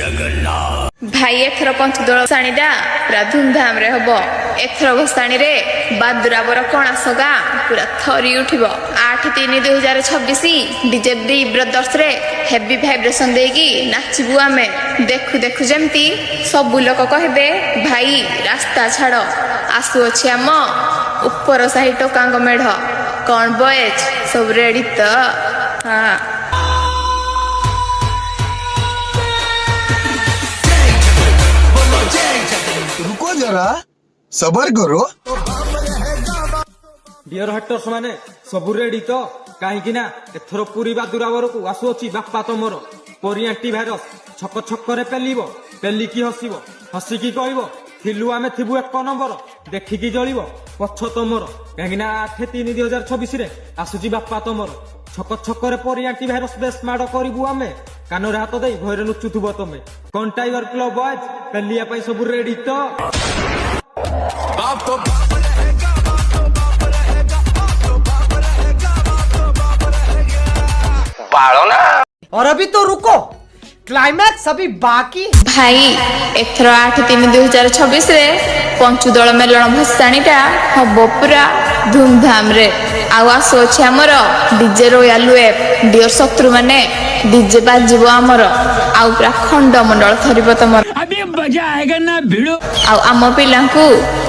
भाई एथर पंचदोल भसाणीटा पूरा धूमधाम रे हब। एथर भसाणी रे बादुराबर कणासगा पूरा थरी उठिब। 8/3/2026 डीजे बी ब्रदर्स रे हेवी भाइब्रेशन देगी नाचबू आमे। देखु देखु जमती सबु लोक कहबे भाई रास्ता छाड़ आसु अछि आम ऊपर साही टोकांग मेढ़। कौन बॉयज सब रेडी तो? हाँ रुको जरा सबर करो। डियर हटर्स माने सबु रेडी तो? कहीं ना एथर पूरी बादुराबर को आसुअछि बापा तमर परी एंटीभाइरस छक छक रे पेलिबो। पेलिकी हसिबो हसिकी कहबो थिलु आमे थिबु 1 नंबर देखिकी जळिबो पछ तमर। कहीं ना 8/3/2026 रे आसुछि बापा तमर छक छक रे परी एंटीभाइरस बेस माड करिबु आमे। कानरे हाथ देई भयरे नुचुथुबो तमे। कोन टाइगर क्लब बॉयज पेलिया पई सबु रेडी तो? और अभी तो रुको, क्लाइमैक्स अभी बाकी। भाई एथर 8/3/2026 रे पंचदोल मेलण भसाणीटा हब पूरा धूमधाम रे। आसु अछि हमर डीजे रॉयल वेब। डियर शत्रु माने डीजे बाजिबो हमर आउ पूरा खंडमंडल थरिबो तमर। अभी मजा आएगा ना भिड़ो। आउ आम पिलांकु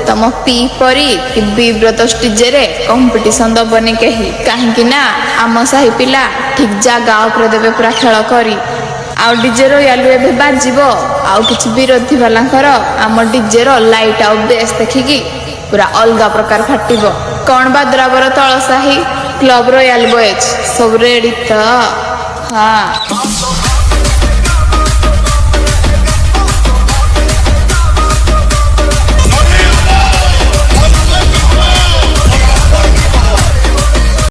तम पी परी कि बी ब्रदर्स डीजे रे कंपटीशन दबनी केही। काहेकि ना आम साही पिला ठीक जागा ऊपर देबे पूरा खेल करी। आउ डीजे रॉयल वेब बाजिबो आउ किछि विरोधी वालांकर आम डीजे रो लाइट आउ बेस देखिकी पूरा अलगा प्रकार फाटिबो। कौन बादराबर तळ साही क्लब रॉयल बॉयज सब रेडी तो? हाँ